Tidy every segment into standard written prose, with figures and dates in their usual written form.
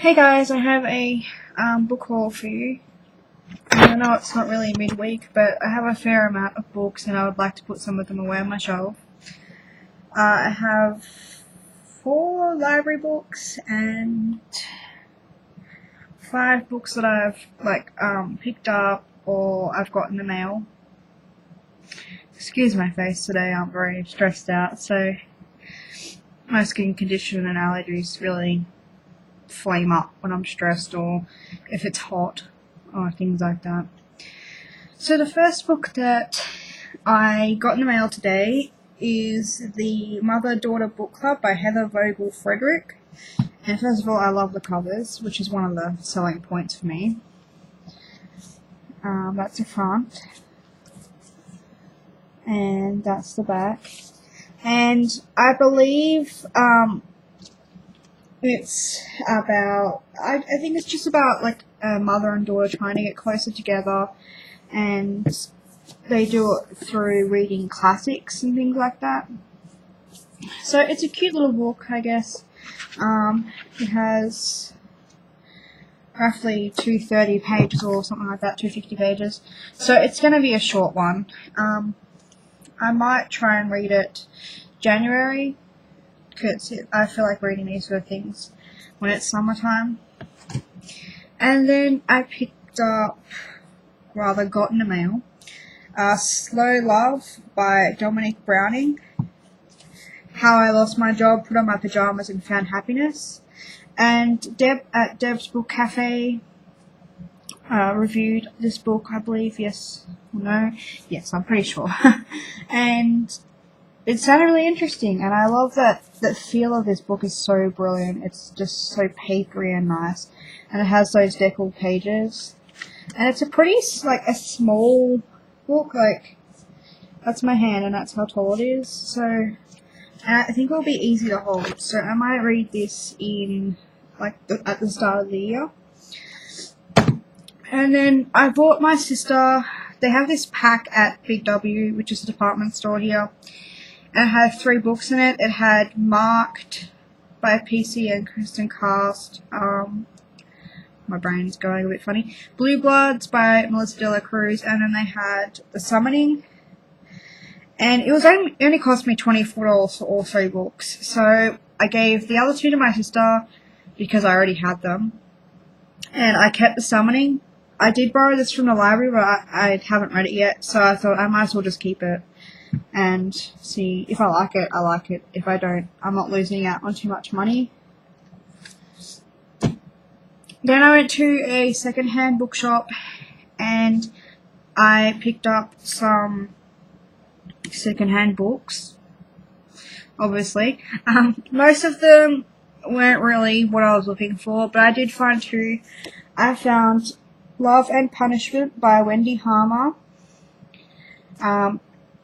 Hey guys, I have a book haul for you. I know it's not really midweek, but I have a fair amount of books and I would like to put some of them away on my shelf. I have 4 library books and 5 books that I've picked up or I've got in the mail. Excuse my face today, I'm very stressed out, so my skin condition and allergies really flame up when I'm stressed or if it's hot or things like that. So the first book that I got in the mail today is the Mother-Daughter Book Club by Heather Vogel Frederick. And first of all, I love the covers, which is one of the selling points for me. That's the front. And that's the back. And I believe it's about, I think it's just about like a mother and daughter trying to get closer together, and they do it through reading classics and things like that. So it's a cute little book, I guess. It has roughly 230 pages or something like that, 250 pages. So it's going to be a short one. I might try and read it January, because I feel like reading these sort of things when it's summertime. And then I picked up, got in the mail, Slow Love by Dominic Browning, How I Lost My Job, Put on My Pajamas and Found Happiness, and Deb at Deb's Book Cafe reviewed this book, I believe, yes or no? Yes, I'm pretty sure. And it sounded really interesting, and I love that the feel of this book is so brilliant. It's just so papery and nice, and it has those deckled pages. And it's a pretty, a small book, that's my hand, and that's how tall it is. So, and I think it'll be easy to hold. So I might read this in, at the start of the year. And then I bought my sister, they have this pack at Big W, which is a department store here. And it had 3 books in it. It had Marked by PC and Kristen Cast. My brain's going a bit funny. Blue Bloods by Melissa De La Cruz. And then they had The Summoning. And it was only cost me $24 for all 3 books. So I gave the other 2 to my sister because I already had them. And I kept The Summoning. I did borrow this from the library, but I haven't read it yet. So I thought I might as well just keep it and see if I like it. I like it. If I don't, I'm not losing out on too much money. Then I went to a second-hand bookshop and I picked up some second-hand books, obviously. Most of them weren't really what I was looking for, but I did find 2. I found Love and Punishment by Wendy Harmer.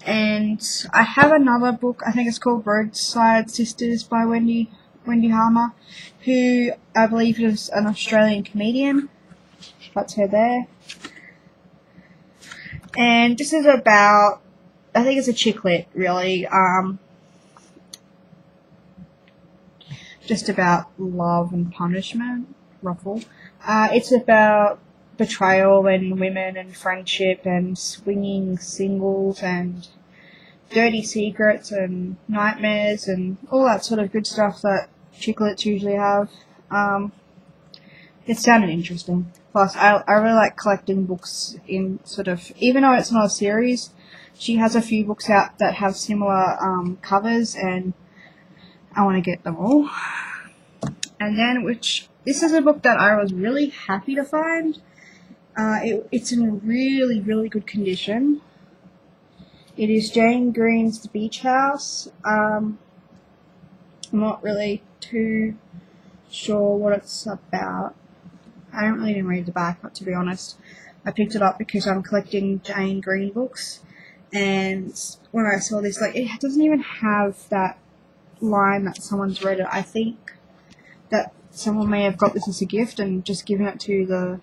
And I have another book, I think it's called Roadside Sisters by Wendy Harmer, who I believe is an Australian comedian. That's her there. And this is about, I think it's a chick lit, really, just about love and punishment, ruffle. It's about betrayal and women and friendship and swinging singles and dirty secrets and nightmares and all that sort of good stuff that chiclets usually have. It sounded interesting. Plus, I really like collecting books in even though it's not a series, she has a few books out that have similar covers, and I want to get them all. And then, this is a book that I was really happy to find. It's in really, really good condition. It is Jane Green's The Beach House. I'm not really too sure what it's about. I don't really even read the back, but to be honest, I picked it up because I'm collecting Jane Green books. And when I saw this, it doesn't even have that line that someone's read it. I think that someone may have got this as a gift and just given it to the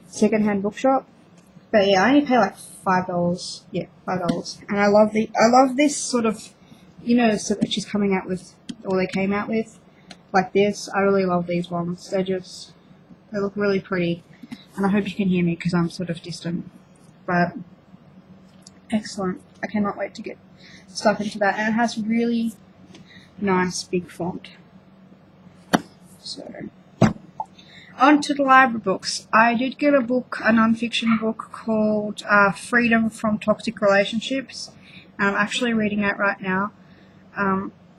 second-hand bookshop. But yeah, I only pay $5. Yeah, $5. And I love this sort of, that she's coming out with, or they came out with, like this. I really love these ones. They look really pretty. And I hope you can hear me because I'm sort of distant. But excellent. I cannot wait to get stuck into that. And it has really nice big font. So, on to the library books. I did get a book, a non-fiction book called Freedom from Toxic Relationships. And I'm actually reading it right now.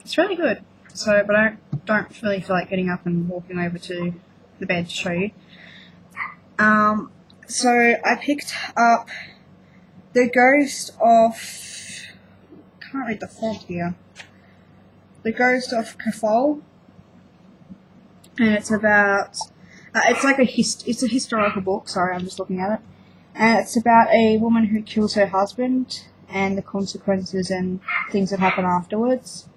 It's really good. So, but I don't really feel like getting up and walking over to the bed to show you. So I picked up The Ghost of... I can't read the font here. The Ghost of Kafol. And it's about... it's like it's a historical book. Sorry, I'm just looking at it. And it's about a woman who kills her husband and the consequences and things that happen afterwards.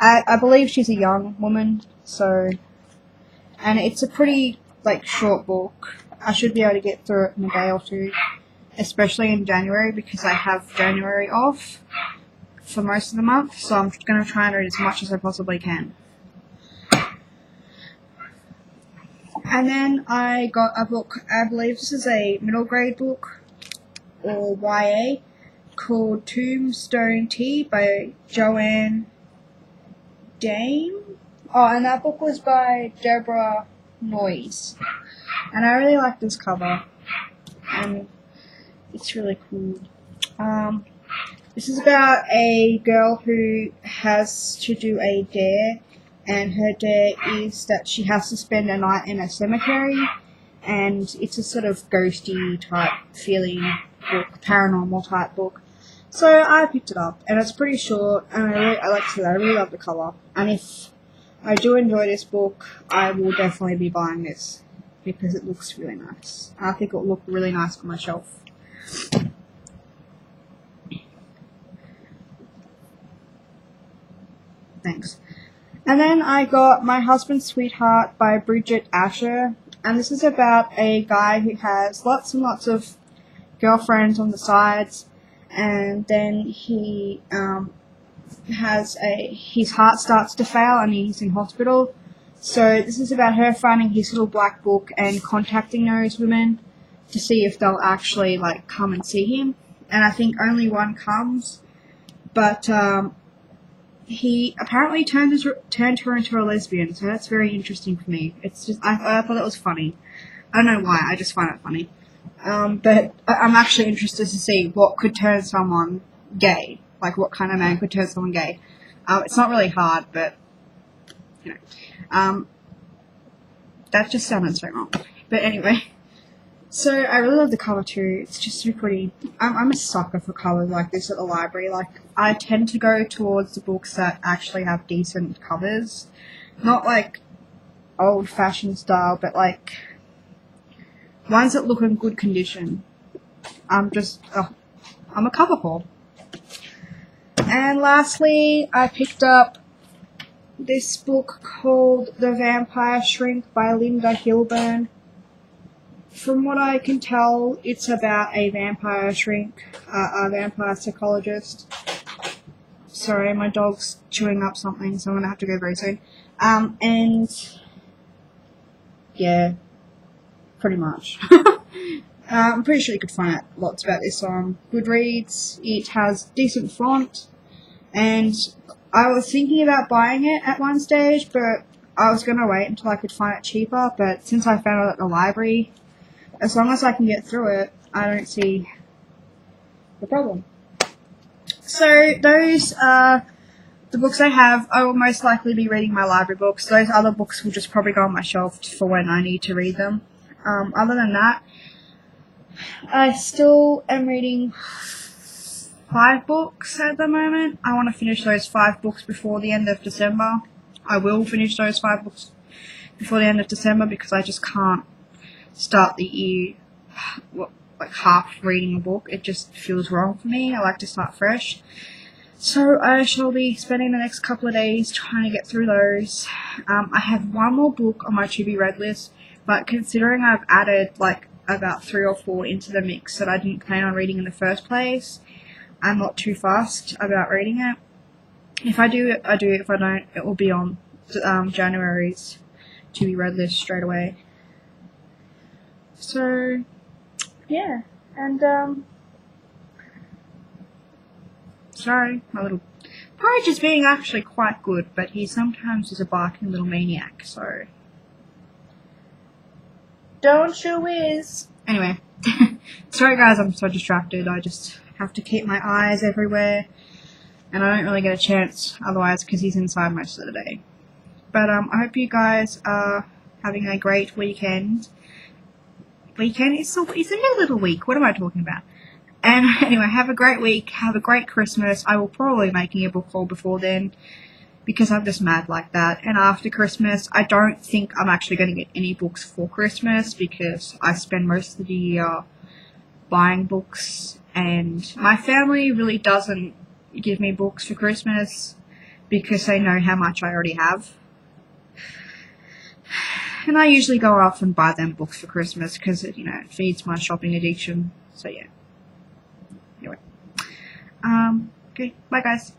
I believe she's a young woman, so... And it's a pretty, short book. I should be able to get through it in a day or two, especially in January, because I have January off for most of the month, so I'm going to try and read as much as I possibly can. And then I got a book, I believe this is a middle grade book, or YA, called Tombstone Tea by Joanne Dame. Oh, and that book was by Deborah Noyes. And I really like this cover. And it's really cool. This is about a girl who has to do a dare. And her dare is that she has to spend a night in a cemetery. And it's a sort of ghosty type feeling book, paranormal type book. So I picked it up. And it's pretty short. And I really love the cover. And if I do enjoy this book, I will definitely be buying this because it looks really nice. I think it will look really nice on my shelf. Thanks. And then I got My Husband's Sweetheart by Bridget Asher. And this is about a guy who has lots and lots of girlfriends on the sides. And then he his heart starts to fail and he's in hospital. So this is about her finding his little black book and contacting those women to see if they'll actually come and see him. And I think only one comes, but he apparently turned her into a lesbian. So that's very interesting for me. It's just I thought it was funny. I don't know why. I just find it funny. But I'm actually interested to see what could turn someone gay. What kind of man could turn someone gay. It's not really hard, but, that just sounded so wrong. But anyway, so I really love the cover too. It's just so pretty. I'm a sucker for covers like this at the library. I tend to go towards the books that actually have decent covers. Not old-fashioned style, but ones that look in good condition. I'm a cover whore. And lastly, I picked up this book called The Vampire Shrink by Linda Hilburn. From what I can tell, it's about a vampire shrink, a vampire psychologist. Sorry, my dog's chewing up something, so I'm going to have to go very soon. And yeah, pretty much. I'm pretty sure you could find out lots about this on Goodreads. It has decent font. And I was thinking about buying it at one stage, but I was going to wait until I could find it cheaper. But since I found it at the library, as long as I can get through it, I don't see the problem. So those are the books I have. I will most likely be reading my library books. Those other books will just probably go on my shelf for when I need to read them. Other than that, I still am reading 5 books at the moment. I want to finish those 5 books before the end of December. I will finish those 5 books before the end of December because I just can't start the year half reading a book. It just feels wrong for me. I like to start fresh. So I shall be spending the next couple of days trying to get through those. I have one more book on my to-be-read list, but considering I've added about 3 or 4 into the mix that I didn't plan on reading in the first place, I'm not too fussed about reading it. If I do, I do. If I don't, it will be on January's to be read list straight away. So, yeah, and sorry, my little Porridge is being actually quite good, but he sometimes is a barking little maniac, so don't you whiz. Anyway, sorry guys, I'm so distracted. I just have to keep my eyes everywhere, and I don't really get a chance otherwise because he's inside most of the day. But I hope you guys are having a great weekend. It's a little week. What am I talking about? And anyway, have a great week. Have a great Christmas. I will probably be making a book haul before then because I'm just mad like that. And after Christmas, I don't think I'm actually going to get any books for Christmas because I spend most of the year buying books, and my family really doesn't give me books for Christmas because they know how much I already have. And I usually go off and buy them books for Christmas because it feeds my shopping addiction. So yeah. Anyway. Okay, bye guys.